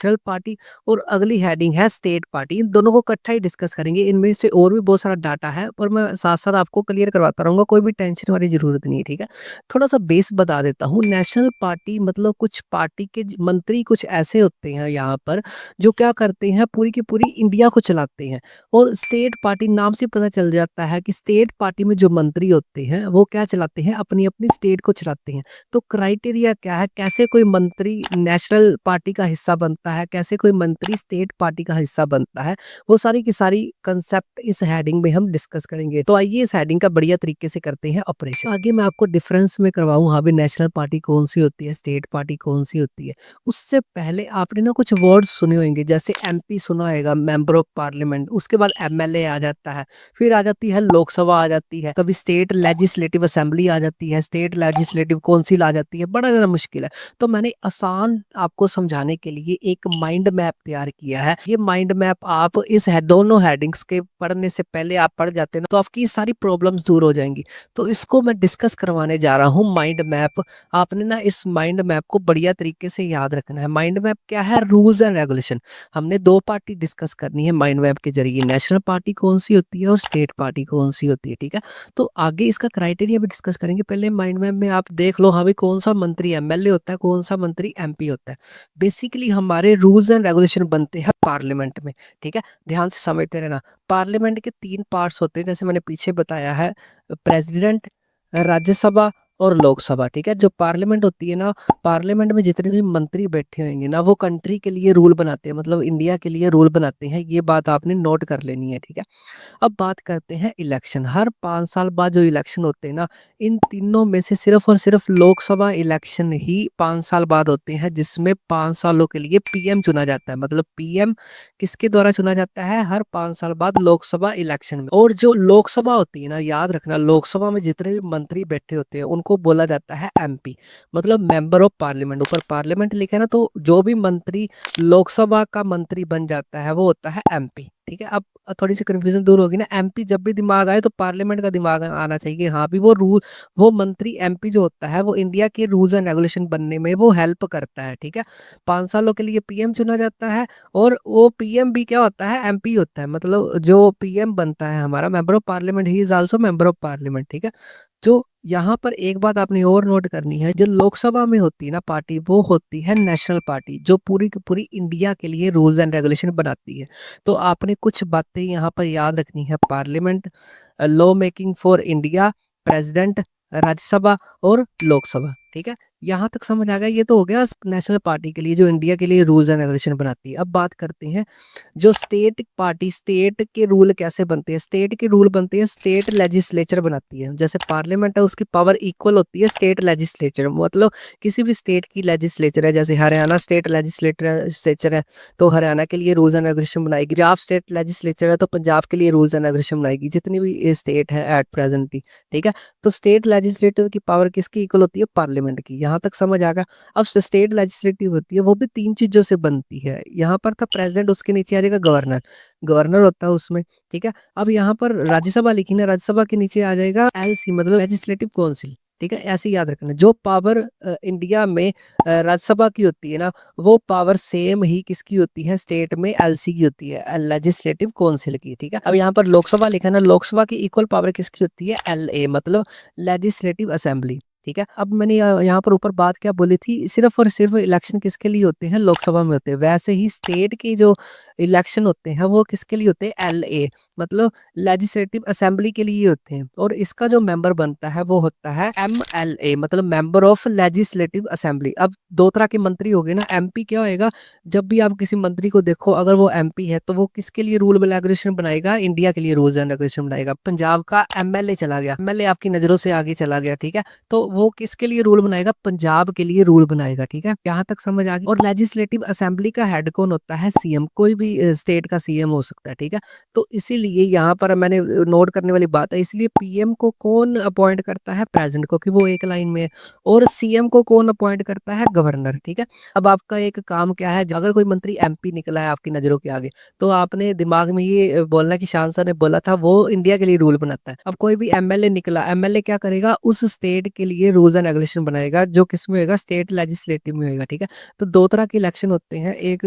National party और अगली heading है स्टेट पार्टी। इन दोनों को इकट्ठा ही डिस्कस करेंगे। इनमें से और भी बहुत सारा डाटा है, पर मैं साथ-साथ आपको क्लियर करवाता रहूँगा, कोई भी टेंशन वाली ज़रूरत नहीं है, ठीक है? थोड़ा-सा बेस बता देता हूँ। नेशनल पार्टी मतलब कुछ पार्टी के मंत्री कुछ ऐसे होते हैं यहाँ पर, जो क्या करते हैं, पूरी की पूरी इंडिया को चलाते हैं। और स्टेट पार्टी नाम से पता चल जाता है कि स्टेट पार्टी में जो मंत्री होते हैं, वो क्या चलाते हैं, अपनी-अपनी स्टेट को चलाते हैं। तो क्राइटेरिया क्या है, कैसे कोई मंत्री नेशनल पार्टी का हिस्सा बनता है, कैसे कोई मंत्री स्टेट पार्टी का हिस्सा बनता है, वो सारी की सारी कंसेप्ट इस हेडिंग में हम डिस्कस करेंगे। तो आइए इस हेडिंग का बढ़िया तरीके से करते हैं ऑपरेशन। आगे मैं आपको डिफरेंस में करवाऊँ, हाँ भी नेशनल पार्टी कौन सी होती है, स्टेट पार्टी कौन सी होती है। उससे पहले आपने ना कुछ वर्ड्स सुने होंगे, जैसे एमपी सुना होगा, मेंबर ऑफ पार्लियामेंट, उसके बाद एमएलए आ जाता है, फिर आ जाती है लोकसभा आ जाती है, कभी स्टेट लेजिस्लेटिव असेंबली आ जाती है, स्टेट लेजिस्लेटिव काउंसिल आ जाती है, बड़ा ज़्यादा मुश्किल है। तो मैंने आसान आपको समझाने के लिए एक माइंड मैप तैयार किया है। ये माइंड मैप आप इस दोनों हेडिंग्स के पढ़ने से पहले आप पढ़ जाते हैं ना, तो आपकी सारी प्रॉब्लम्स दूर हो जाएंगी। तो इसको मैं डिस्कस करवाने जा रहा हूँ, माइंड मैप। आपने ना इस माइंड मैप को बढ़िया तरीके से याद रखना है। माइंड मैप क्या है, रूल्स एंड रेगुलेशन। हमने दो पार्टी डिस्कस करनी है माइंड मैप के जरिए, नेशनल पार्टी कौन सी होती है और स्टेट पार्टी कौन सी होती है, ठीक है। तो आगे इसका क्राइटेरिया भी डिस्कस करेंगे। पहले माइंड मैप में आप देख लो, हाँ भाई कौन सा मंत्री एमएलए होता है, कौन सा मंत्री एमपी होता है। बेसिकली हमारे रूल्स एंड रेगुलेशन बनते हैं पार्लियामेंट में, ठीक है। ध्यान से समझते रहना। पार्लियामेंट के तीन पार्ट्स होते हैं, जैसे मैंने पीछे बताया है, प्रेसिडेंट, राज्यसभा और लोकसभा, ठीक है। जो पार्लियामेंट होती है ना, पार्लियामेंट में जितने भी मंत्री बैठे होंगे ना, वो कंट्री के लिए रूल बनाते हैं, मतलब इंडिया के लिए रूल बनाते हैं। ये बात आपने नोट कर लेनी है, ठीक है। अब बात करते हैं इलेक्शन। हर 5 साल बाद जो इलेक्शन होते हैं ना, इन तीनों में से सिर्फ और सिर्फ लोकसभा इलेक्शन ही 5 साल बाद होते हैं, जिसमें 5 सालों के लिए पीएम चुना जाता है। मतलब पीएम किसके द्वारा चुना जाता है, हर 5 साल बाद लोकसभा इलेक्शन में। और जो लोकसभा होती है ना, याद रखना, लोकसभा में जितने भी मंत्री बैठे होते हैं उनको बोला जाता है एमपी, मतलब मेंबर ऑफ पार्लियामेंट। ऊपर पार्लियामेंट लिखा है ना, तो जो भी मंत्री लोकसभा का मंत्री बन जाता है वो होता है एमपी, ठीक है। अब थोड़ी सी कन्फ्यूजन दूर होगी ना, एमपी जब भी दिमाग आए तो पार्लियामेंट का दिमाग आना चाहिए। हाँ भी वो मंत्री एमपी जो होता है, वो इंडिया के रूल्स एंड रेगुलेशन बनने में वो हेल्प करता है, ठीक है। 5 सालों के लिए पीएम चुना जाता है, और वो पीएम भी क्या होता है, एमपी होता है। मतलब जो पीएम बनता है हमारा member of parliament, he is also member of parliament, ठीक है। जो यहाँ पर एक बात आपने और नोट करनी है, जो लोकसभा में होती है ना पार्टी, वो होती है नेशनल पार्टी, जो पूरी की पूरी इंडिया के लिए रूल्स एंड रेगुलेशन बनाती है। तो आपने कुछ बातें यहाँ पर याद रखनी है, parliament, law making for India, president, Rajya Sabha और लोकसभा, ठीक है। यहाँ तक समझ आ गया। ये तो हो गया नेशनल पार्टी के लिए, जो इंडिया के लिए रूल्स एंड रेगुलेशन बनाती है। अब बात करते हैं जो स्टेट पार्टी, स्टेट के रूल कैसे बनते हैं। स्टेट के रूल बनते हैं, स्टेट लेजिस्लेचर बनाती है। जैसे पार्लियामेंट है, उसकी पावर इक्वल होती है स्टेट लेजिस्लेचर, मतलब किसी भी स्टेट की लेजिस्लेचर है, जैसे हरियाणा स्टेट लेजिस्लेचर है तो हरियाणा के लिए रूल्स एंड रेगुलेशन बनाएगी। पंजाब स्टेट लेजिस्लेचर है तो पंजाब के लिए रूल्स एंड रेगुलेशन बनाएगी, जितनी भी स्टेट है एट प्रेजेंट की, ठीक है। तो स्टेट लेजिस्लेटिव की पावर किसकी इक्वल होती है, पार्लियामेंट की। यहाँ तक समझ आ गया। अब स्टेट लेजिस्लेटिव होती है, वो भी तीन चीजों से बनती है। यहाँ पर था प्रेसिडेंट, उसके नीचे आ जाएगा गवर्नर, गवर्नर होता है उसमें, ठीक है। अब यहाँ पर राज्यसभा लिखी ना, राज्यसभा के नीचे आ जाएगा एलसी, मतलब लेजिस्लेटिव काउंसिल, ठीक है। ऐसे याद रखना। जो पावर इंडिया में राज्यसभा की होती है ना, वो पावर सेम ही किसकी होती है, स्टेट में एलसी की होती है, लेजिस्लेटिव काउंसिल की, ठीक है। अब यहाँ पर लोकसभा लिखा है ना, लोकसभा की इक्वल पावर किसकी होती है, एलए, मतलब लेजिस्लेटिव असेंबली, ठीक है। अब मैंने यहाँ पर ऊपर बात क्या बोली थी, सिर्फ और सिर्फ इलेक्शन किसके लिए होते हैं, लोकसभा में होते हैं। वैसे ही स्टेट के जो इलेक्शन होते हैं वो किसके लिए होते हैं, एलए, मतलब लेजिस्लेटिव असेंबली के लिए होते हैं। और इसका जो मेंबर बनता है वो होता है एमएलए, मतलब मेंबर ऑफ लेजिस्लेटिव असेंबली। अब दो तरह के मंत्री हो गए ना। एमपी क्या होएगा, जब भी आप किसी मंत्री को देखो, अगर वो एमपी है तो वो किसके लिए रूल रेगुलेशन बनाएगा, इंडिया के लिए रूल्स एंड रेगुलेशन बनाएगा। पंजाब का एमएलए चला गया, एमएलए आपकी नजरों से आगे चला गया, ठीक है, तो वो किसके लिए रूल बनाएगा, पंजाब के लिए रूल बनाएगा, ठीक है। यहाँ तक समझ आ गई। और लेजिस्लेटिव असेंबली का हेड कौन होता है, सीएम, कोई भी स्टेट का सीएम हो सकता है, ठीक है। तो इसीलिए ये यहाँ पर मैंने नोट करने वाली बात है, इसलिए पीएम को कौन अपॉइंट करता है? प्रेज़िडेंट को, कि वो एक लाइन में है। और सीएम को कौन अपॉइंट करता है? गवर्नर, ठीक है? अब आपका एक काम क्या है, अगर कोई मंत्री एमपी निकला है आपकी नज़रों के आगे, तो आपने दिमाग में ये बोलना है कि शान सर ने बोला था वो इंडिया के लिए रूल बनाता है। अब कोई भी एमएलए निकला, एमएलए क्या करेगा? उस स्टेट के लिए रूल्स एंड रेगुलेशन बनाएगा, जो किसमें होएगा? स्टेट लेजिस्लेटिव में होएगा, ठीक है? तो 2 तरह के इलेक्शन होते हैं, एक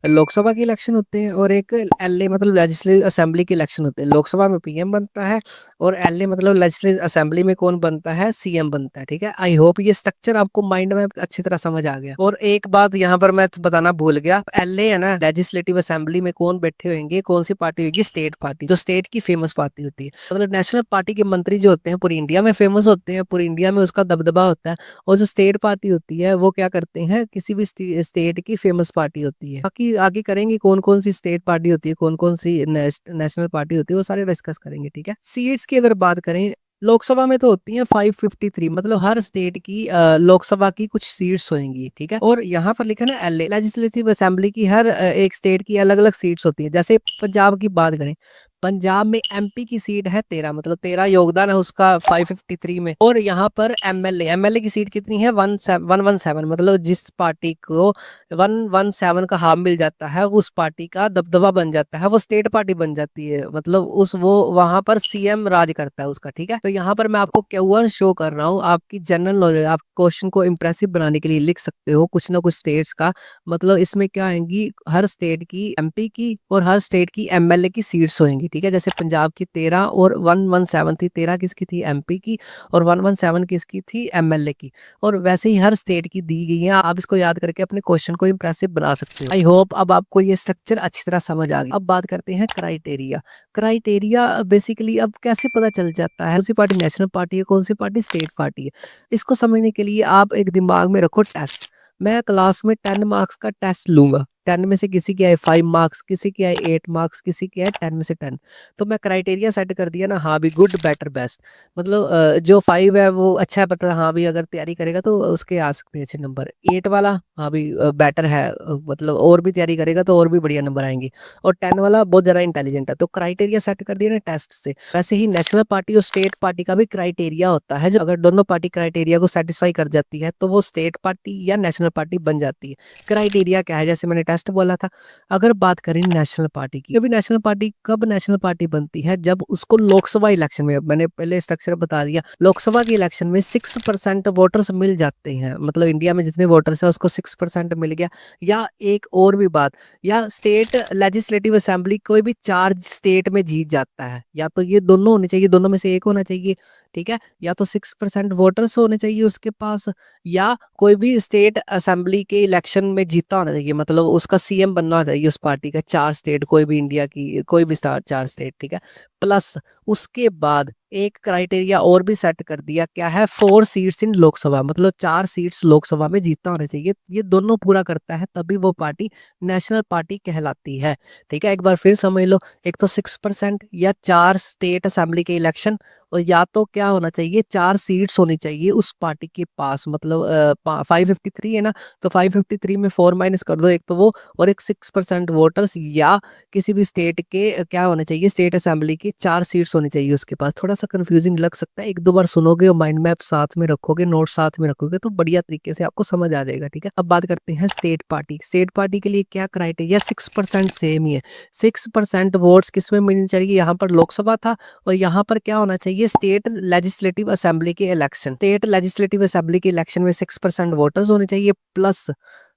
लोकसभा के इलेक्शन होते हैं और एक एलए मतलब लेजिस्लेटिव असेंबली के इलेक्शन होते हैं। लोकसभा में पीएम बनता है और एलए मतलब लेजिस्लेटिव असेंबली में कौन बनता है? सीएम बनता है, ठीक है? आई होप ये स्ट्रक्चर आपको माइंड में अच्छी तरह समझ आ गया। और एक बात यहाँ पर मैं बताना भूल गया, एलए है ना, लेजिस्लेटिव असेंबली में कौन बैठे होंगे? कौन सी पार्टी होगी? स्टेट पार्टी, जो स्टेट की फेमस पार्टी होती है। मतलब नेशनल पार्टी के मंत्री जो होते हैं पूरी इंडिया में फेमस होते हैं, पूरी इंडिया में उसका दबदबा होता है। और जो स्टेट पार्टी होती है वो क्या करते हैं? किसी भी स्टेट की फेमस पार्टी होती है। बाकी आगे करेंगे कौन कौन सी स्टेट पार्टी होती है, कौन कौन सी नेशनल पार्टी होती है, वो सारे डिस्कस करेंगे, ठीक है? सीट्स की अगर बात करें, लोकसभा में तो होती है 553, मतलब हर स्टेट की लोकसभा की कुछ सीट्स होंगी, ठीक है? और यहाँ पर लिखा है ना एलए, लेजिस्लेटिव असेंबली की हर एक स्टेट की अलग अलग सीट्स होती है। जैसे पंजाब की बात करें, पंजाब में एमपी की सीट है 13, मतलब 13 योगदान है उसका 553 में। और यहाँ पर एमएलए, एमएलए की सीट कितनी है? 117, मतलब जिस पार्टी को 117 का हाफ मिल जाता है, उस पार्टी का दबदबा बन जाता है, वो स्टेट पार्टी बन जाती है, मतलब उस वो वहां पर सीएम राज करता है उसका, ठीक है? तो यहाँ पर मैं आपको क्यूआर शो कर रहा हूँ, आपकी जनरल नॉलेज, आप क्वेश्चन को इंप्रेसिव बनाने के लिए लिख सकते हो कुछ ना कुछ स्टेट्स का। मतलब इसमें क्या आएंगी? हर स्टेट की एमपी की और हर स्टेट की एमएलए की सीट्स होंगी, ठीक है? जैसे पंजाब की 13 और 117 थी, 13 किसकी थी? एमपी की, और 117 किसकी थी? एमएलए की। और वैसे ही हर स्टेट की दी गई है, आप इसको याद करके अपने क्वेश्चन को इंप्रेसिव बना सकते हो। आई होप अब आपको ये स्ट्रक्चर अच्छी तरह समझ आ गया। अब बात करते हैं क्राइटेरिया। क्राइटेरिया बेसिकली अब कैसे पता चल जाता है कौन सी पार्टी नेशनल पार्टी है, कौन सी पार्टी स्टेट पार्टी है? इसको समझने के लिए आप एक दिमाग में रखो टेस्ट। मैं क्लास में 10 मार्क्स का टेस्ट लूंगा, 10 में से किसी के आए 5 मार्क्स, किसी के आए 8 मार्क्स, किसी के आए 10 में से 10। तो मैं क्राइटेरिया सेट कर दिया ना, हाँ भी गुड बेटर बेस्ट, मतलब जो 5 है वो अच्छा है, मतलब हाँ भी अगर तैयारी करेगा तो उसके आ सकते हैं अच्छे नंबर। 8 वाला हाँ भी बेटर है, मतलब और भी तैयारी करेगा तो और भी बढ़िया नंबर आएंगे। और 10 वाला बहुत ज़्यादा इंटेलिजेंट है। तो क्राइटेरिया सेट कर दिया ना टेस्ट से। वैसे ही नेशनल पार्टी और स्टेट पार्टी का भी क्राइटेरिया होता है, जो अगर दोनों पार्टी क्राइटेरिया को सेटिस्फाई कर जाती है तो वो स्टेट पार्टी या नेशनल पार्टी बन जाती है। क्राइटेरिया क्या है? जैसे मैंने टेस्ट बोला था। अगर बात करें नेशनल पार्टी की, अभी नेशनल पार्टी कब नेशनल पार्टी बनती है? जब उसको लोकसभा इलेक्शन में, मैंने पहले स्ट्रक्चर बता दिया, लोकसभा के इलेक्शन में 6% वोटर्स मिल जाते हैं, मतलब इंडिया में जितने वोटर्स है उसको 6% मिल गया। या एक और भी बात, या स्टेट लेजिस्लेटिव असेंबली कोई भी 4 स्टेट में जीत जाता है, या तो ये दोनों होने चाहिए, दोनों में से एक होना चाहिए, ठीक है? या तो 6% वोटर्स होने चाहिए उसके पास, या कोई भी स्टेट असेंबली के इलेक्शन में जीता होना चाहिए, मतलब उसका सीएम बनना चाहिए उस पार्टी का। 4 स्टेट, कोई भी इंडिया की कोई भी 4 स्टेट, ठीक है? प्लस उसके बाद एक क्राइटेरिया और भी सेट कर दिया, क्या है? 4 सीट्स इन लोकसभा, मतलब 4 सीट्स लोकसभा में जीता होना चाहिए। ये दोनों पूरा करता है तभी वो पार्टी नेशनल पार्टी कहलाती है, ठीक है? एक बार फिर समझ लो, एक तो 6% या 4 स्टेट असेंबली के इलेक्शन, और या तो क्या होना चाहिए? 4 सीट्स होनी चाहिए उस पार्टी के पास, मतलब 553 है ना, तो 553 में 4 माइनस कर दो, एक तो वो और एक 6% वोटर्स, या किसी भी स्टेट के क्या होने चाहिए? स्टेट असेंबली की 4 सीट्स होनी चाहिए उसके पास। थोड़ा सा कंफ्यूजिंग लग सकता है, एक दो बार सुनोगे और माइंड मैप साथ में रखोगे, नोट साथ में रखोगे तो बढ़िया तरीके से आपको समझ आ जाएगा, ठीक है? अब बात करते हैं स्टेट पार्टी। स्टेट पार्टी के लिए क्या क्राइटेरिया? 6% सेम ही है। 6% वोट्स किसमें मिलनी चाहिए? यहाँ पर लोकसभा था, और यहाँ पर क्या होना चाहिए? स्टेट लेजिस्लेटिव असेंबली के इलेक्शन। स्टेट लेजिस्लेटिव असेंबली के इलेक्शन में 6% वोटर्स होने चाहिए, प्लस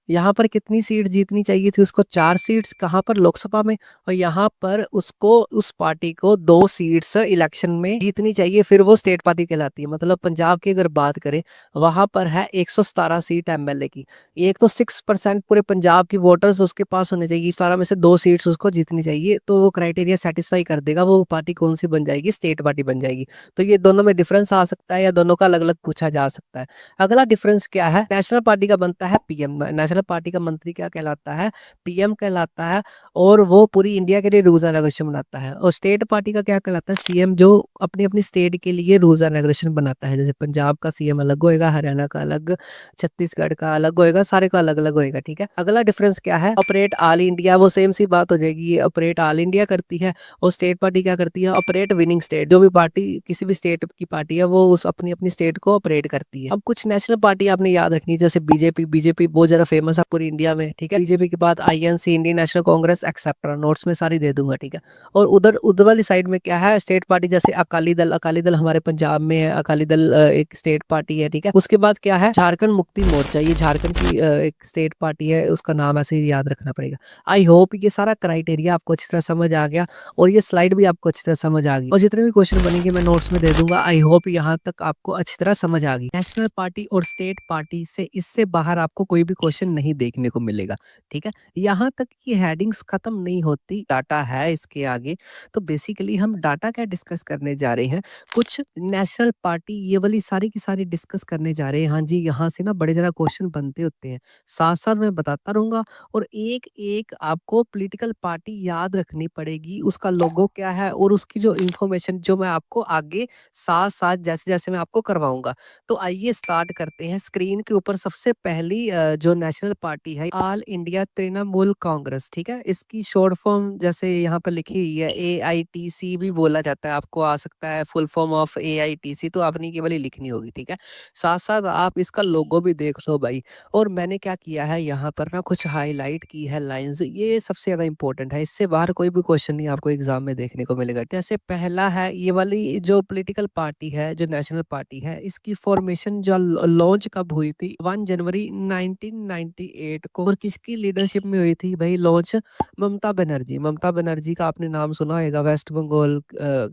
यहाँ पर कितनी सीट जीतनी चाहिए थी उसको? 4 सीट्स, कहाँ पर? लोकसभा में। और यहाँ पर उसको, उस पार्टी को 2 सीट्स इलेक्शन में जीतनी चाहिए, फिर वो स्टेट पार्टी कहलाती है। मतलब पंजाब की अगर बात करें, वहां पर है 117 सीट एमएलए की। एक तो 6% पूरे पंजाब की वोटर्स उसके पास होने चाहिए, 17 में से 2 सीट्स उसको जीतनी चाहिए, तो वो क्राइटेरिया सेटिस्फाई कर देगा, वो पार्टी कौन सी बन जाएगी? स्टेट पार्टी बन जाएगी। तो ये दोनों में डिफरेंस आ सकता है, या दोनों का अलग अलग पूछा जा सकता है। अगला डिफरेंस क्या है? नेशनल पार्टी का बनता है पीएम। नेशनल नेशनल पार्टी का मंत्री क्या कहलाता है, पीएम कहलाता है, और वो पूरी इंडिया के लिए रूल्स एंड रेगुलेशन बनाता है। और स्टेट पार्टी का क्या कहलाता है, सीएम, जो अपनी अपनी स्टेट के लिए रूल्स एंड रेगुलेशन बनाता है। जैसे पंजाब का सीएम अलग होएगा, हरियाणा का अलग, छत्तीसगढ़ का अलग होएगा, सारे का अलग अलग होएगा, ठीक है। अगला डिफरेंस क्या है, ऑपरेट ऑल इंडिया, वो सेम सी बात हो जाएगी, ये ऑपरेट ऑल इंडिया करती है, और स्टेट पार्टी क्या करती है, ऑपरेट विनिंग स्टेट। जो भी पार्टी, किसी भी स्टेट की पार्टी है, वो उस अपनी अपनी स्टेट को ऑपरेट करती है। अब कुछ नेशनल पार्टी आपने याद रखनी है, जैसे बीजेपी। बीजेपी बहुत ज्यादा फेमस है पूरी इंडिया में, ठीक है। बीजेपी के बाद INC, Indian national Congress, etcetera, notes में सारी दे दूंगा, ठीक है। और उधर उधर वाली साइड में क्या है, स्टेट पार्टी, जैसे अकाली दल। अकाली दल हमारे पंजाब में है, अकाली दल एक स्टेट पार्टी है, ठीक है। उसके बाद क्या है, झारखंड मुक्ति मोर्चा, ये झारखंड की एक स्टेट पार्टी है, उसका नाम ऐसे ही याद रखना पड़ेगा। आई होप ये सारा क्राइटेरिया आपको अच्छी तरह समझ आ गया, और ये स्लाइड भी आपको अच्छी तरह समझ आ गई, और जितने भी क्वेश्चन बनेंगे मैं नोट्स में दे दूंगा। आई होप यहाँ तक आपको अच्छी तरह समझ आ गई। नेशनल पार्टी और स्टेट पार्टी से, इससे बाहर आपको कोई भी क्वेश्चन नहीं देखने को मिलेगा, ठीक है। यहाँ तक ये हेडिंग्स खत्म नहीं होती, डाटा है इसके आगे। तो बेसिकली हम डाटा क्या डिस्कस करने जा रहे हैं, कुछ नेशनल पार्टी ये वाली सारी की सारी डिस्कस करने जा रहे हैं। हाँ जी, यहाँ से ना बड़े ज़्यादा क्वेश्चन बनते होते हैं, साथ साथ मैं बताता रहूंगा। और एक एक आपको पॉलिटिकल पार्टी याद रखनी पड़ेगी, उसका लोगो क्या है, और उसकी जो इंफॉर्मेशन जो मैं आपको आगे साथ साथ जैसे जैसे मैं आपको करवाऊंगा। तो आइए स्टार्ट करते हैं। स्क्रीन के ऊपर सबसे पहली जो नेशनल पार्टी है, ऑल इंडिया तृणमूल कांग्रेस, ठीक है। इसकी शॉर्ट फॉर्म जैसे यहाँ पर लिखी हुई है, AITC भी बोला जाता है, आपको आ सकता है फुल फॉर्म ऑफ AITC, तो आपने केवल ही लिखनी होगी, ठीक है। साथ साथ आप इसका लोगो भी देख लो भाई। और मैंने क्या किया है, यहाँ पर ना कुछ हाईलाइट की है लाइंस, ये सबसे ज़्यादा इंपॉर्टेंट है, इससे बाहर कोई भी क्वेश्चन नहीं आपको एग्जाम में देखने को मिलेगा। जैसे पहला है, ये वाली जो पॉलिटिकल पार्टी है, जो नेशनल पार्टी है, इसकी फॉर्मेशन जो लॉन्च कब हुई थी, 1 जनवरी 1998 को। और किसकी लीडरशिप में हुई थी भाई लॉन्च, ममता बनर्जी। ममता बनर्जी का आपने नाम सुना होगा, वेस्ट बंगाल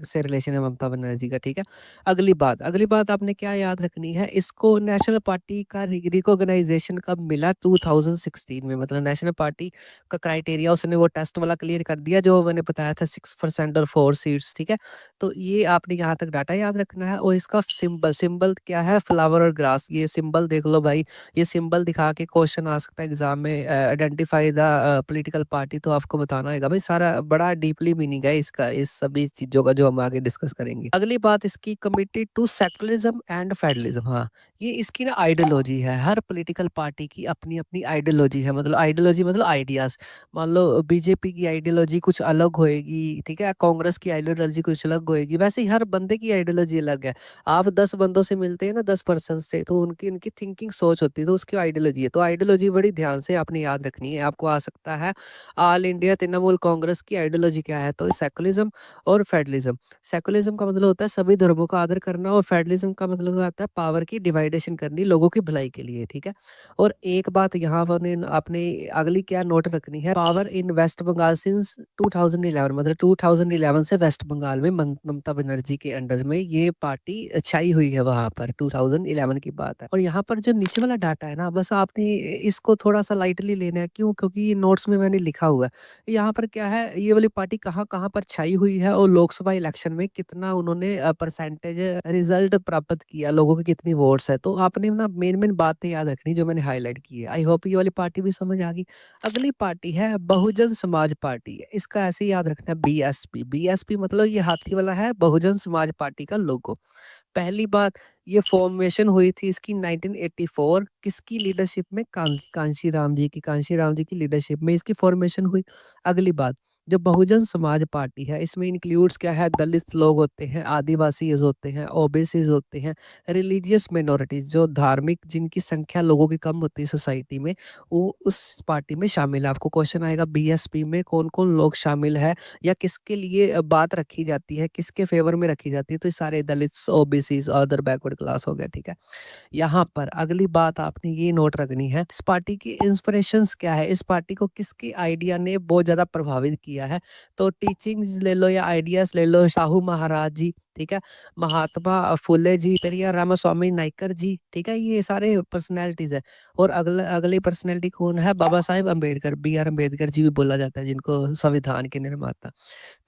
से रिलेशन है ममता बनर्जी का, ठीक है। अगली बात आपने क्या याद रखनी है, इसको नेशनल पार्टी का रिकॉग्नाइजेशन कब मिला, 2016 में। मतलब नेशनल पार्टी का क्राइटेरिया उसने वो टेस्ट वाला क्लियर कर दिया, जो मैंने बताया था 6% और 4 सीट्स, ठीक है। तो ये आपने यहाँ तक डाटा याद रखना है। और इसका सिंबल, सिंबल क्या है, फ्लावर और ग्रास, ये सिंबल देख लो भाई। ये सिंबल दिखा के क्वेश्चन आ सकता है एग्जाम में, आइडेंटिफाई द पॉलिटिकल पार्टी, तो आपको बताना होगा भाई। सारा बड़ा डीपली मीनिंग है इसका, इस सभी चीजों का जो हम आगे डिस्कस करेंगे। अगली बात, इसकी committee to secularism and federalism. हाँ, ये इसकी ना आइडियोलॉजी है, हर पॉलिटिकल पार्टी की अपनी अपनी आइडियोलॉजी है। मतलब आइडियोलॉजी मतलब आइडियाज। मान लो बीजेपी की आइडियोलॉजी कुछ अलग होएगी, ठीक है, कांग्रेस की आइडियोलॉजी कुछ अलग होएगी, वैसे ही हर बंदे की आइडियोलॉजी अलग है। आप 10 बंदों से मिलते हैं ना, 10 पर्सन से, तो उनकी उनकी थिंकिंग सोच होती है, तो उसकी आइडियोलॉजी है। तो आइडियोलॉजी बड़ी ध्यान से आपने याद रखनी है। आपको आ सकता है ऑल इंडिया तृणमूल कांग्रेस की आइडियोलॉजी क्या है, तो सेकुलरिज्म और फेडरलिज्म। सेकुलरिज्म का मतलब होता है सभी धर्मों का आदर करना, और फेडरलिज्म का मतलब होता है पावर की डिवाइडेशन करनी लोगों की भलाई के लिए, ठीक है। और एक बात यहाँ पर आपने अगली क्या नोट रखनी है, power in West Bengal since 2011। मतलब 2011 से वेस्ट बंगाल में ममता बनर्जी के अंडर में ये पार्टी छाई हुई है, वहां पर 2011 की बात है। और यहाँ पर जो नीचे वाला डाटा है ना, बस आपने इसको थोड़ा सा लाइटली लेना है। क्यों? क्योंकि ये नोट्स में मैंने लिखा हुआ है। यहाँ पर क्या है, ये वाली पार्टी कहाँ कहाँ पर छाई हुई है, और लोकसभा इलेक्शन में कितना उन्होंने परसेंटेज रिजल्ट प्राप्त किया, लोगों के कितनी वोट्स है। तो आपने ना मेन मेन बातें याद रखनी जो मैंने हाईलाइट की है। आई होप ये वाली पार्टी भी समझ आ गई। अगली पार्टी है बहुजन समाज पार्टी, इसका ऐसे ही याद रखना है, BSP। BSP मतलब ये हाथी वाला है, बहुजन समाज पार्टी का लोगो। पहली बात, ये फॉर्मेशन हुई थी इसकी 1984, किसकी लीडरशिप में, कांशी राम जी की, कांशी राम जी की लीडरशिप में इसकी फॉर्मेशन हुई। अगली बात, जो बहुजन समाज पार्टी है, इसमें इंक्लूड्स क्या है, दलित लोग होते हैं, आदिवासी होते हैं, ओबीसीज होते हैं, रिलीजियस माइनॉरिटीज, जो धार्मिक जिनकी संख्या लोगों की कम होती है सोसाइटी में, वो उस पार्टी में शामिल है। आपको क्वेश्चन आएगा BSP में कौन कौन लोग शामिल है, या किसके लिए बात रखी जाती है, किसके फेवर में रखी जाती है, तो ये सारे दलित, ओबीसीज, अदर बैकवर्ड क्लास हो गया, ठीक है। यहाँ पर अगली बात आपने ये नोट रखनी है, इस पार्टी की इंस्पिरेशंस क्या है, इस पार्टी को किसकी आइडिया ने बहुत ज्यादा प्रभावित किया है। तो टीचिंग्स ले लो या आइडियाज ले लो, शाहू महाराज जी, ठीक है? महात्मा फुले जी, पेरियार रामास्वामी नायकर जी, ठीक है? ये सारे पर्सनैलिटीज़ हैं। और अगली पर्सनैलिटी कौन है? बाबा साहेब अम्बेडकर, बी आर अम्बेडकर जी भी बोला जाता है जिनको संविधान के निर्माता।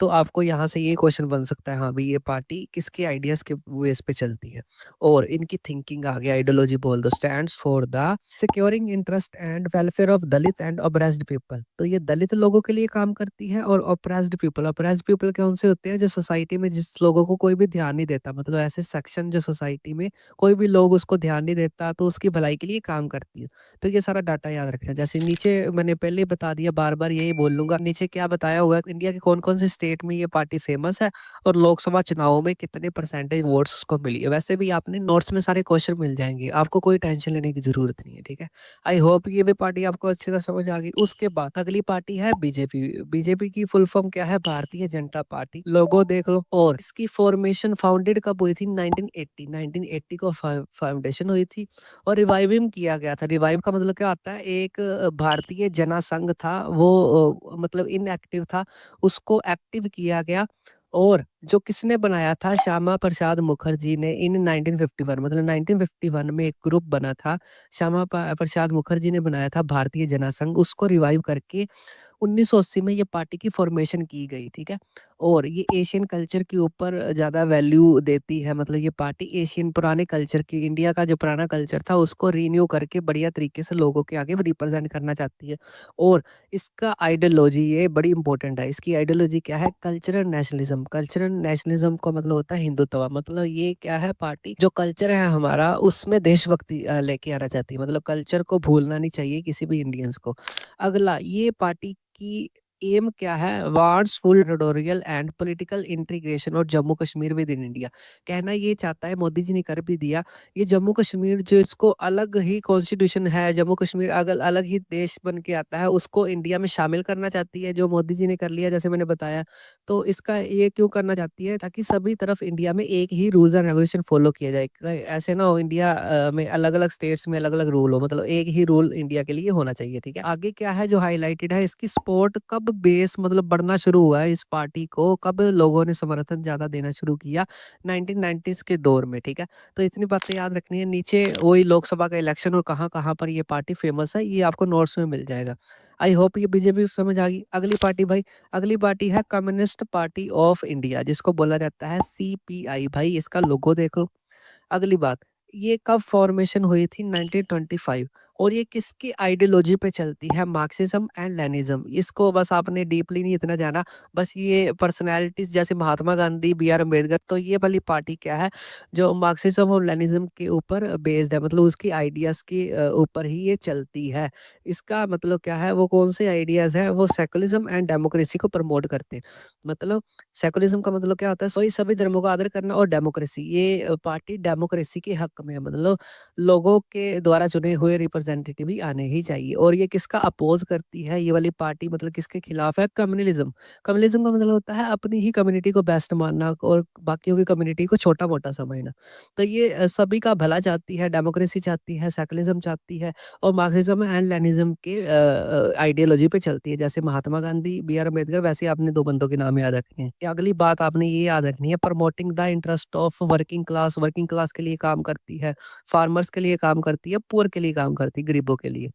तो आपको यहाँ से ये क्वेश्चन बन सकता है, हाँ भाई ये पार्टी किसके आइडियाज़ के बेस पे चलती है? और इनकी थिंकिंग आगे आइडियोलॉजी बोल दो, stands for the securing interest and welfare of Dalit and oppressed people. तो ये दलित लोगों के लिए काम करती है। और ऑप्रेस्ड पीपल कौन से होते हैं? जो सोसाइटी में जिस लोगों को कोई भी ध्यान नहीं देता, मतलब ऐसे सेक्शन जो सोसाइटी में कोई भी लोग उसको ध्यान नहीं देता, तो उसकी भलाई के लिए काम करती है। तो ये सारा डाटा याद रखना। जैसे नीचे मैंने पहले ही बता दिया, बार-बार यही बोल लूँगा। नीचे क्या बताया हुआ है, इंडिया के कौन-कौन से स्टेट में ये पार्टी फेमस है और लोकसभा चुनावों में कितने परसेंटेज वोट्स उसको मिली है। वैसे भी आपने नोट्स में सारे क्वेश्चन मिल जाएँगे, आपको कोई टेंशन लेने की ज़रूरत नहीं है, ठीक है? आई होप ये भी पार्टी आपको अच्छी तरह समझ आ गई। उसके बाद अगली पार्टी है बीजेपी। बीजेपी की फुल फॉर्म क्या है? भारतीय जनता पार्टी। लोगो देख लो। और इसकी फॉर्मेशन फाउंडेड कब हुई थी? 1980 1980 को फाउंडेशन हुई थी। और रिवाइविंग किया गया था। रिवाइव का मतलब क्या होता है? एक भारतीय जनसंघ था, वो मतलब इनएक्टिव था, उसको एक्टिव किया गया। और जो किसने बनाया था? श्यामा प्रसाद मुखर्जी ने इन 1951, मतलब 1951 में एक ग्रुप बना था, श्यामा प्रसाद मुखर्जी ने बनाया था भारतीय जनसंघ। उसको रिवाइव करके 1980 में ये पार्टी की फॉर्मेशन की गई, ठीक है? और ये एशियन कल्चर के ऊपर ज़्यादा वैल्यू देती है, मतलब ये पार्टी एशियन पुराने कल्चर की, इंडिया का जो पुराना कल्चर था उसको रिन्यू करके बढ़िया तरीके से लोगों के आगे रिप्रेजेंट करना चाहती है। और इसका आइडियोलॉजी ये बड़ी इंपॉर्टेंट है। इसकी आइडियोलॉजी क्या है? Cultural nationalism. कल्चरल नेशनलिज्म का मतलब होता है हिंदुत्व। मतलब ये क्या है? पार्टी जो कल्चर है हमारा उसमें देशभक्ति लेके आना चाहती है, मतलब कल्चर को भूलना नहीं चाहिए किसी भी इंडियंस को। अगला, ये पार्टी की एम क्या है? Wants full territorial and political integration और Jammu Kashmir within India. कहना ये चाहता है, मोदी जी ने कर भी दिया, ये जम्मू कश्मीर जो इसको अलग ही कॉन्स्टिट्यूशन है, जम्मू कश्मीर अगर अलग ही देश बन के आता है, उसको इंडिया में शामिल करना चाहती है, जो मोदी जी ने कर लिया जैसे मैंने बताया। तो इसका ये क्यों करना चाहती है? ताकि सभी तरफ इंडिया में एक ही रूल्स एंड रेगुलेशन फॉलो किया जाए। ऐसे ना हो इंडिया में अलग-अलग स्टेट्स में अलग-अलग रूल हो, मतलब एक ही रूल इंडिया के लिए होना चाहिए, ठीक है? आगे क्या है जो हाइलाइटेड है? इसकी सपोर्ट कब बेस मतलब बढ़ना शुरू हुआ है इस पार्टी को, कब लोगों ने समर्थन ज़्यादा देना शुरू किया? 1990s के दौर में, ठीक है? तो इतनी बातें याद रखनी है। नीचे वही लोकसभा का इलेक्शन और कहाँ-कहाँ पर ये पार्टी फेमस है, ये आपको नोट्स में मिल जाएगा। आई होप ये बीजेपी समझ आ गई। अगली पार्टी भाई, अगली पार्टी है कम्युनिस्ट पार्टी ऑफ इंडिया, जिसको बोला जाता है सीपीआई। भाई इसका लोगो देख लो। अगली बात, ये कब फॉर्मेशन हुई थी? 1925। और ये किसकी आइडियोलॉजी पे चलती है? Marxism and Leninism. इसको बस आपने डीपली नहीं इतना जाना, बस ये पर्सनैलिटीज़ जैसे महात्मा गांधी, बी आर अम्बेडकर, तो ये वाली पार्टी क्या है? जो मार्क्सिज्म और लेनिज्म के ऊपर बेस्ड है, मतलब उसकी आइडियाज़ के ऊपर ही ये चलती है। इसका मतलब क्या है? वो कौन से आइडियाज़ हैं? वो सेकुलरिज्म एंड डेमोक्रेसी को प्रमोट करते हैं। मतलब सेकुलरिज्म का मतलब क्या होता है? सभी धर्मों का आदर करना। और डेमोक्रेसी, ये पार्टी डेमोक्रेसी के हक में है, मतलब लोगों के द्वारा चुने हुए रिप्रेजेंटेटिव ही आने ही चाहिए। और ये किसका अपोज करती है ये वाली पार्टी, मतलब किसके खिलाफ है? कम्युनलिज्म। कम्युनलिज्म का मतलब होता है अपनी ही कम्युनिटी को बेस्ट मानना और बाकियों की कम्युनिटी को छोटा मोटा समझना। तो ये सभी का भला चाहती है, डेमोक्रेसी चाहती है, सेकुलरिज्म चाहती है, और मार्क्सिज्म एंड लेनिज्म के आइडियोलॉजी पे चलती है। जैसे महात्मा गांधी, बी आर अम्बेडकर, वैसे आपने दो बंदों के नाम याद रखने हैं। अगली बात आपने ये याद रखनी है, promoting the interest of working class. Working class के लिए काम करती है, फार्मर्स के लिए काम करती है, पुअर के लिए काम करती है, गरीबों के लिए।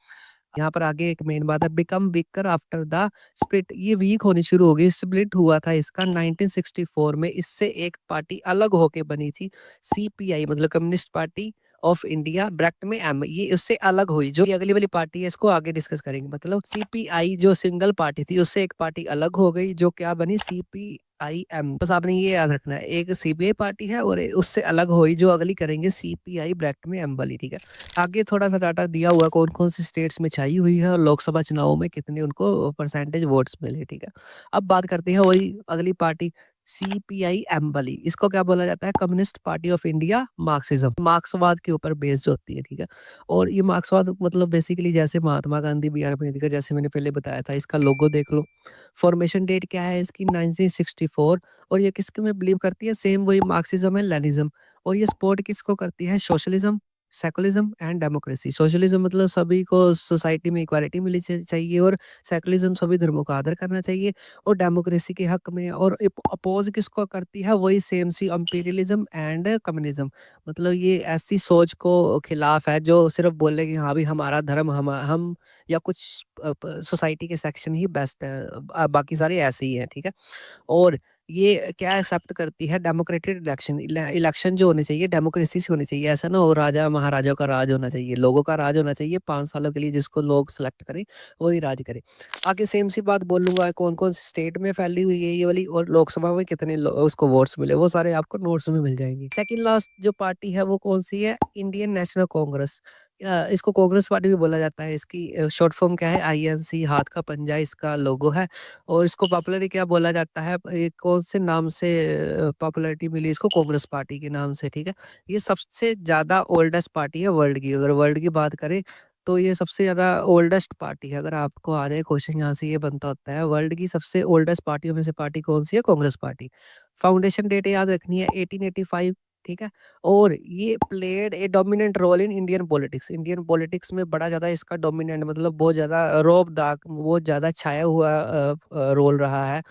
यहाँ पर आगे एक मेन बात है, become weaker after the split. ये वीक होनी शुरू हो गई, स्प्लिट हुआ था इसका 1964 में। इससे एक पार्टी अलग होके बनी थी, सीपीआई, मतलब communist Party of India, bracket में एम। ये उससे अलग हुई, जो ये अगली वाली पार्टी है इसको आगे डिस्कस करेंगे। मतलब सीपीआई जो सिंगल पार्टी थी उससे एक पार्टी अलग हो गई, जो क्या बनी? सीपीआईएम। बस आपने ये याद रखना है, एक सीपीआई पार्टी है और उससे अलग हुई जो अगली करेंगे सीपीआई ब्रैकेट में एम वाली, ठीक है? आगे थोड़ा-सा डाटा दिया हुआ है कौन-कौन सी स्टेट्स में छाई हुई है और लोकसभा चुनावों में कितने उनको परसेंटेज वोट्स मिले, ठीक है? अब बात करते हैं वही अगली पार्टी सीपीआई-एम वाली। इसको क्या बोला जाता है? Communist Party of India, Marxism. मार्क्सवाद के ऊपर बेस्ड होती है, ठीक है? और ये मार्क्सवाद मतलब बेसिकली जैसे महात्मा गांधी, बी आर अम्बेडकर, जैसे मैंने पहले बताया था। इसका लोगो देख लो। फॉर्मेशन डेट क्या है इसकी? 1964। और ये किसके में बिलीव करती है? सेम वही मार्क्सिज्म एंड लेनिज्म। और ये सपोर्ट किसको करती है? Socialism secularism and democracy. Socialism मतलब सभी को सोसाइटी में इक्वालिटी मिली चाहिए, और सेकुलरिज्म सभी धर्मों का आदर करना चाहिए, और डेमोक्रेसी के हक में। और अपोज किसको करती है, वही सेम सी इंपीरियलिज्म एंड कम्युनिज्म। मतलब ये ऐसी सोच को खिलाफ है जो सिर्फ बोले कि हाँ भी हमारा धर्म हम या कुछ सोसाइटी के सेक्शन ही बेस्ट है, बाकी सारे ऐसे ही हैं, ठीक है। और ये क्या एक्सेप्ट करती है, डेमोक्रेटिक इलेक्शन। इलेक्शन जो होने चाहिए डेमोक्रेसी से होने चाहिए, ऐसा ना हो राजा महाराजाओं का राज होना चाहिए, लोगों का राज होना चाहिए। 5 सालों के लिए जिसको लोग सेलेक्ट करें वही राज करे। आगे सेम सी बात बोलूंगा, कौन कौन सी स्टेट में फैली हुई है ये वाली, और लोकसभा में कितने उसको वोट्स मिले, वो सारे आपको नोट्स में मिल जाएंगे। सेकंड लास्ट जो पार्टी है वो कौन सी है, इंडियन नेशनल कांग्रेस। इसको कांग्रेस पार्टी भी बोला जाता है। इसकी शॉर्ट फॉर्म क्या है, आईएनसी, हाथ का पंजा इसका लोगो है। और इसको पॉपुलरली क्या बोला जाता है, कौन से नाम से पॉपुलैरिटी मिली इसको, कांग्रेस पार्टी के नाम से, ठीक है। ये सबसे ज़्यादा ओल्डेस्ट पार्टी है वर्ल्ड की। अगर वर्ल्ड की बात करें तो ये सबसे ज़्यादा ओल्डेस्ट पार्टी है। अगर आपको आ जाए क्वेश्चन यहाँ से ये बनता होता है, वर्ल्ड की सबसे ओल्डेस्ट पार्टियों में से पार्टी कौन सी है, कांग्रेस पार्टी। फाउंडेशन डेट याद रखनी है 1885, ठीक है। और ये played a dominant role in Indian politics. Indian politics में बड़ा ज़्यादा इसका डोमिनेंट मतलब बहुत ज़्यादा रोब दाग, बहुत ज़्यादा छाया हुआ रोल रहा है।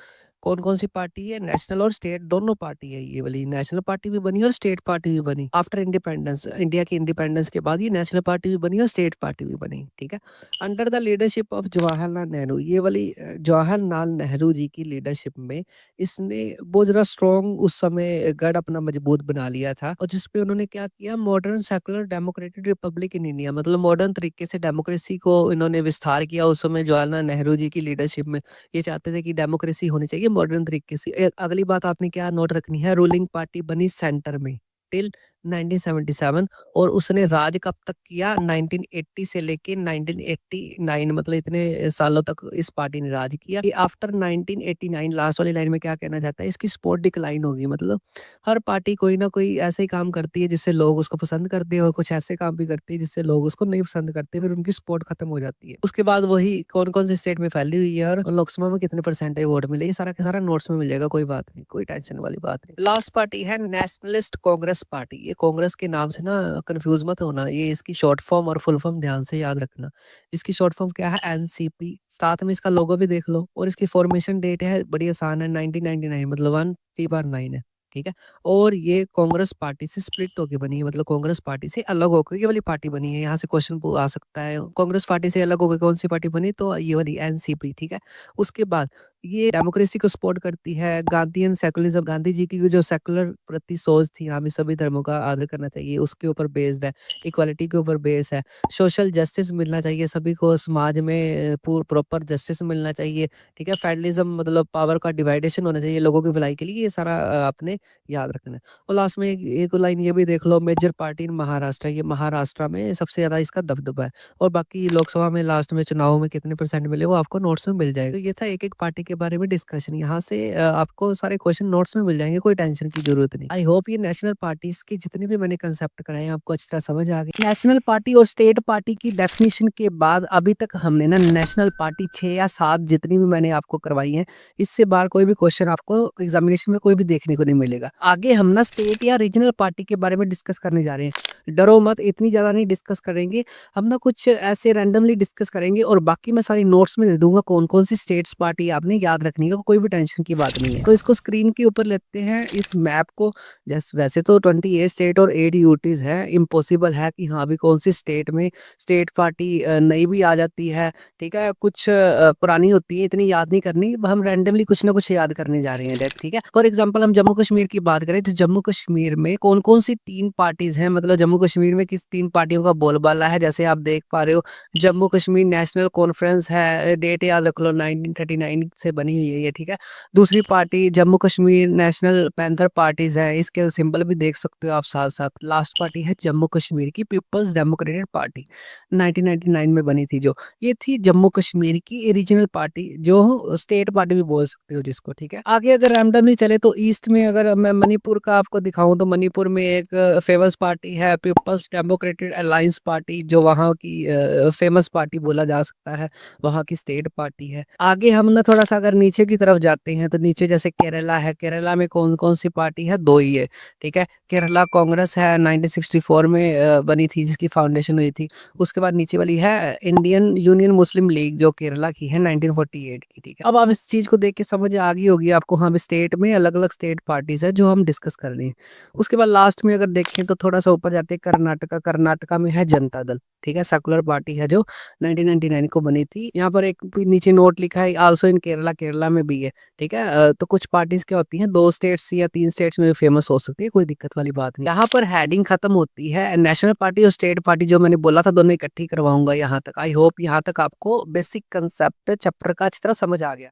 कौन-कौन सी पार्टी है, नेशनल और स्टेट दोनों पार्टी है ये वाली। नेशनल पार्टी भी बनी और स्टेट पार्टी भी बनी। आफ्टर इंडिपेंडेंस, इंडिया की इंडिपेंडेंस के बाद ये नेशनल पार्टी भी बनी और स्टेट पार्टी भी बनी, ठीक है। Under the leadership of Jawaharlal Nehru, ये वाली जवाहरलाल नेहरू जी की लीडरशिप में इसने बहुत ज़्यादा स्ट्रॉन्ग उस समय गढ़ अपना मजबूत बना लिया था, और जिसपे उन्होंने क्या किया, modern secular democratic Republic in India, मतलब मॉडर्न तरीके से डेमोक्रेसी को इन्होंने विस्तार किया उस समय जवाहरलाल नेहरू जी की लीडरशिप में। ये चाहते थे कि डेमोक्रेसी होनी चाहिए मॉडर्न तरीके से। अगली बात आपने क्या नोट रखनी है, रूलिंग पार्टी बनी सेंटर में टिल 1977, और उसने राज कब तक किया, 1980 से लेके 1989, मतलब इतने सालों तक इस पार्टी ने राज किया। आफ्टर 1989, लास्ट वाली लाइन में क्या कहना चाहता है, इसकी सपोर्ट डिक्लाइन होगी। मतलब हर पार्टी कोई ना कोई ऐसे ही काम करती है जिससे लोग उसको पसंद करते हैं, और कुछ ऐसे काम भी करती है जिससे लोग उसको नहीं पसंद करते, फिर उनकी सपोर्ट खत्म हो जाती है। उसके बाद वही कौन कौन से स्टेट में फैली हुई है और लोकसभा में कितने परसेंटेज वोट मिले, ये सारा का सारा नोट्स में मिल जाएगा, कोई बात नहीं, कोई टेंशन वाली बात नहीं। लास्ट पार्टी है नेशनलिस्ट कांग्रेस पार्टी। ये कांग्रेस के नाम से ना कंफ्यूज मत होना, ये इसकी शॉर्ट फॉर्म और फुल फॉर्म ध्यान से याद रखना। इसकी शॉर्ट फॉर्म क्या है, एनसीपी। साथ में इसका लोगो भी देख लो, और इसकी फॉर्मेशन डेट है बड़ी आसान है, 1999, मतलब 1 3 बार 9 है, ठीक है। और ये कांग्रेस पार्टी से स्प्लिट होके बनी है, मतलब कांग्रेस पार्टी से अलग होकर ये वाली पार्टी बनी है। यहाँ से क्वेश्चन आ सकता है, कांग्रेस पार्टी से अलग होकर कौन सी पार्टी बनी, तो ये वाली एनसीपी, ठीक है। उसके बाद ये डेमोक्रेसी को सपोर्ट करती है, गांधीयन सेकुलरिज्म, गांधी जी की जो सेकुलर प्रति सोच थी, हमें सभी धर्मों का आदर करना चाहिए, उसके ऊपर बेस्ड है। इक्वालिटी के ऊपर बेस है। सोशल जस्टिस मिलना चाहिए सभी को, समाज में प्रॉपर जस्टिस मिलना चाहिए, ठीक है। फेडरलिज्म मतलब पावर का डिवाइडेशन होना चाहिए लोगों की भलाई के लिए, ये सारा आपने याद रखना है। और लास्ट में एक लाइन ये भी देख लो, मेजर पार्टी इन महाराष्ट्र, ये महाराष्ट्र में सबसे ज्यादा इसका दबदबा है। और बाकी लोकसभा में लास्ट में चुनाव में कितने परसेंट मिले वो आपको नोट्स में मिल जाएगा। तो ये था एक एक पार्टी के बारे में डिस्कशन। यहाँ से आपको सारे क्वेश्चन नोट्स में मिल जाएंगे, कोई टेंशन की जरूरत नहीं। आई होप ये नेशनल पार्टीज की जितने भी मैंने कंसेप्ट कराए हैं आपको अच्छी तरह समझ आ गई। नेशनल पार्टी और स्टेट पार्टी की डेफिनेशन के बाद अभी तक हमने ना नेशनल पार्टी 6 या 7 जितनी भी मैंने आपको करवाई है, इससे बाहर कोई भी क्वेश्चन आपको एग्जामिनेशन में कोई भी देखने को नहीं मिलेगा। आगे हम ना स्टेट या रीजनल पार्टी के बारे में डिस्कस करने जा रहे हैं। डरो मत, इतनी ज्यादा नहीं डिस्कस करेंगे हम ना, कुछ ऐसे रैंडमली डिस्कस करेंगे, और बाकी मैं सारी नोट्स में दे दूंगा कौन कौन सी स्टेट्स पार्टी आपने याद रखनी है, कोई भी टेंशन की बात नहीं है। तो इसको स्क्रीन के ऊपर लेते हैं इस मैप को। जैसे वैसे तो 28 स्टेट और 8 यूटीज है, इम्पॉसिबल है कि हाँ भी कौन सी स्टेट में स्टेट पार्टी नई भी आ जाती है, ठीक है। कुछ पुरानी होती है, इतनी याद नहीं करनी, हम रैंडमली कुछ ना कुछ याद करने जा रहे हैं, ठीक है। फॉर एग्जाम्पल हम जम्मू कश्मीर की बात करें तो जम्मू कश्मीर में कौन कौन सी 3 पार्टीज हैं, मतलब जम्मू कश्मीर में किस 3 पार्टियों का बोलबाला है। जैसे आप देख पा रहे हो, जम्मू कश्मीर नेशनल कॉन्फ्रेंस है, डेट याद रख लो 1939 से बनी हुई है ये, ठीक है। दूसरी party Jammu Kashmir national panther parties है, इसके सिंबल भी देख सकते हो आप साथ साथ। लास्ट पार्टी है जम्मू कश्मीर की पीपल्स डेमोक्रेटिक पार्टी, 1999 में बनी थी जो, ये थी जम्मू कश्मीर की रीजनल पार्टी, जो स्टेट पार्टी भी बोल सकते हो जिसको, ठीक है। आगे अगर रैंडमली चले तो ईस्ट में अगर मैं मणिपुर का आपको दिखाऊं तो मणिपुर में एक फेमस पार्टी है पीपल्स डेमोक्रेटिक अलायंस पार्टी, जो वहाँ की फेमस पार्टी बोला जा सकता है, वहाँ की स्टेट पार्टी है। आगे हम ना थोड़ा सा अगर नीचे की तरफ जाते हैं तो नीचे जैसे केरला है, केरला में कौन-कौन सी पार्टी है? 2 ही है, ठीक है? केरला कांग्रेस है 1964 में बनी थी जिसकी फाउंडेशन हुई थी। उसके बाद नीचे वाली है इंडियन यूनियन मुस्लिम लीग जो केरला की है 1948 की, ठीक है? अब आप इस चीज़ को देख के समझ आ गई होगी आपको हाँ, स्टेट में अलग-अलग स्टेट पार्टीज़ है जो हम डिस्कस कर रहे हैं। उसके बाद लास्ट में अगर देखें तो थोड़ा-सा ऊपर जाते हैं कर्नाटका, कर्नाटका में है जनता दल, ठीक है? सेकुलर पार्टी है जो 1999 को बनी थी। यहाँ पर एक भी नीचे नोट लिखा है आल्सो इन केरला, केरला में भी है, ठीक है? तो कुछ पार्टीज़ क्या होती हैं 2 स्टेट्स या 3 स्टेट्स में फेमस हो सकती है, कोई दिक्कत वाली बात नहीं। यहाँ पर हेडिंग खत्म होती है नेशनल पार्टी और स्टेट पार्टी जो मैंने बोला था दोनों इकट्ठी करवाऊँगा यहाँ तक। आई होप यहाँ तक आपको बेसिक कांसेप्ट चैप्टर का अच्छी तरह समझ आ गया।